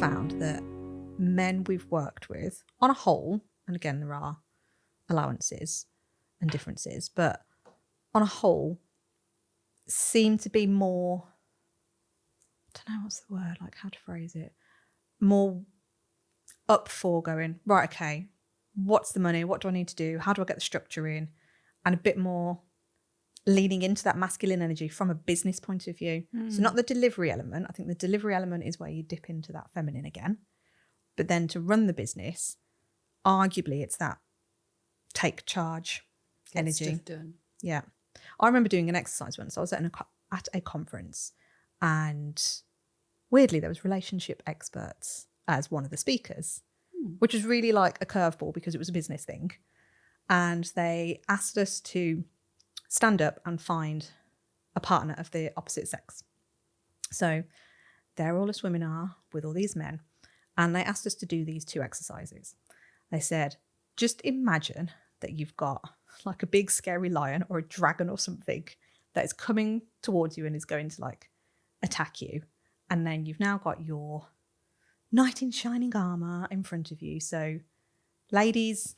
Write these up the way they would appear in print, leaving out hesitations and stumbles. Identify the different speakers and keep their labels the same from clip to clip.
Speaker 1: found that men we've worked with, on a whole, and again, there are allowances and differences, but on a whole, seem to be more, I don't know what's the word, like how to phrase it, more up for going, right, okay, what's the money? What do I need to do? How do I get the structure in? And a bit more leaning into that masculine energy from a business point of view. So not the delivery element. I think the delivery element is where you dip into that feminine again. But then to run the business, arguably it's that take charge energy.
Speaker 2: Get stuff done.
Speaker 1: Yeah. I remember doing an exercise once. I was at a conference, and weirdly there was relationship experts as one of the speakers, which was really like a curveball because it was a business thing. And they asked us to stand up and find a partner of the opposite sex. So there all us women are with all these men. And they asked us to do these two exercises. They said, just imagine that you've got like a big scary lion or a dragon or something that is coming towards you and is going to like attack you. And then you've now got your knight in shining armour in front of you. So ladies,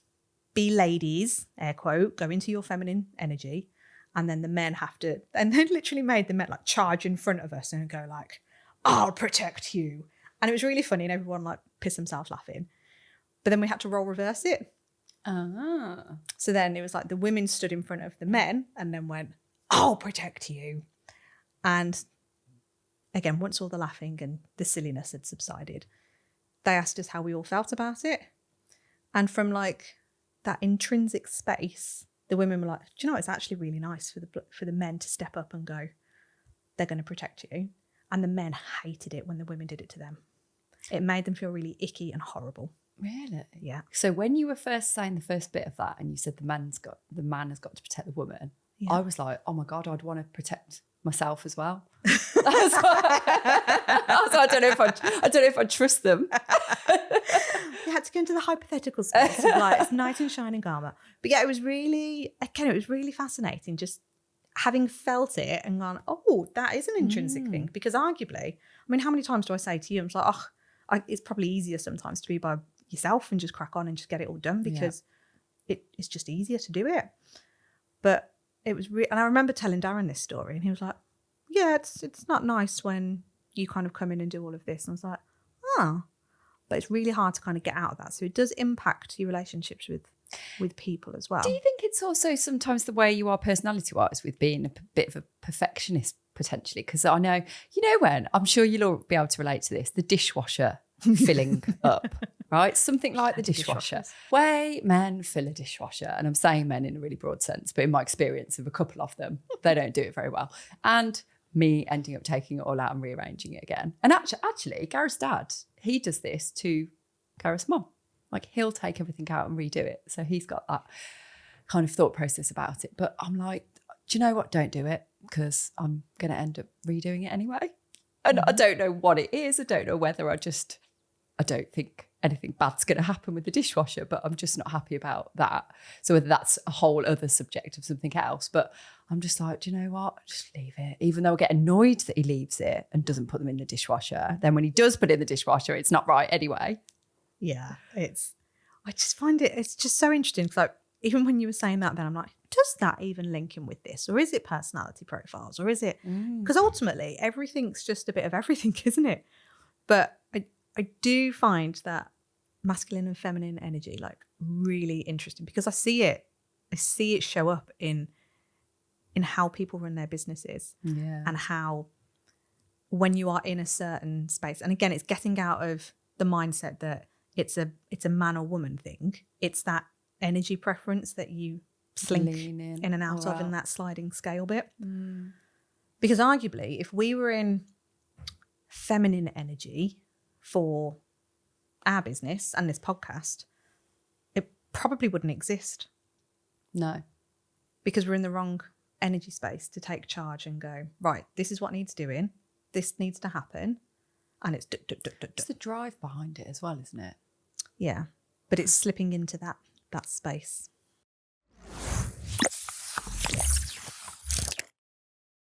Speaker 1: be ladies, air quote, go into your feminine energy. And then the men have to, and they literally made the men like charge in front of us and go like, I'll protect you. And it was really funny and everyone like pissed themselves laughing. But then we had to role reverse it. So then it was like the women stood in front of the men and then went, I'll protect you. And again, once all the laughing and the silliness had subsided, they asked us how we all felt about it. And from like that intrinsic space, the women were like, do you know, it's actually really nice for the men to step up and go, they're going to protect you. And the men hated it when the women did it to them. It made them feel really icky and horrible.
Speaker 2: Really?
Speaker 1: Yeah.
Speaker 2: So when you were first saying the first bit of that and you said the man has got to protect the woman, I was like, oh my God, I'd want to protect myself as well. I don't know if I trust them.
Speaker 1: You had to go into the hypothetical space of like, it's knight in shining armour. But yeah, it was really fascinating just having felt it and gone, oh, that is an intrinsic thing. Because arguably, I mean, how many times do I say to you, I'm like, it's probably easier sometimes to be by yourself and just crack on and just get it all done because it's just easier to do it. But it was and I remember telling Darren this story and he was like, yeah, it's not nice when you kind of come in and do all of this. And I was like, but it's really hard to kind of get out of that. So it does impact your relationships with people as well.
Speaker 2: Do you think it's also sometimes the way you are personality-wise with being a bit of a perfectionist potentially? Because I know, when, I'm sure you'll all be able to relate to this, the dishwasher filling up, right? Something like the dishwasher. Way men fill a dishwasher, and I'm saying men in a really broad sense, but in my experience of a couple of them, they don't do it very well. And me ending up taking it all out and rearranging it again. And actually, Gareth's dad, he does this to Gareth's mum. Like he'll take everything out and redo it. So he's got that kind of thought process about it. But I'm like, do you know what? Don't do it because I'm going to end up redoing it anyway. And I don't know what it is. I don't know whether I don't think anything bad's going to happen with the dishwasher, but I'm just not happy about that. So whether that's a whole other subject of something else, but I'm just like, do you know what? Just leave it. Even though I get annoyed that he leaves it and doesn't put them in the dishwasher, then when he does put it in the dishwasher, it's not right anyway.
Speaker 1: Yeah, I just find it's just so interesting. Because like, even when you were saying that, then I'm like, does that even link in with this? Or is it personality profiles? Or is it, because ultimately everything's just a bit of everything, isn't it? But I do find that masculine and feminine energy like really interesting because I see it show up in how people run their businesses and how when you are in a certain space, and again, it's getting out of the mindset that it's a man or woman thing. It's that energy preference that you slink in and out of in that sliding scale bit. Because arguably, if we were in feminine energy for our business and this podcast, it probably wouldn't exist.
Speaker 2: No.
Speaker 1: Because we're in the wrong energy space to take charge and go, right, this is what needs doing. This needs to happen. And it's...
Speaker 2: It's the drive behind it as well, isn't it?
Speaker 1: Yeah. But it's slipping into that space.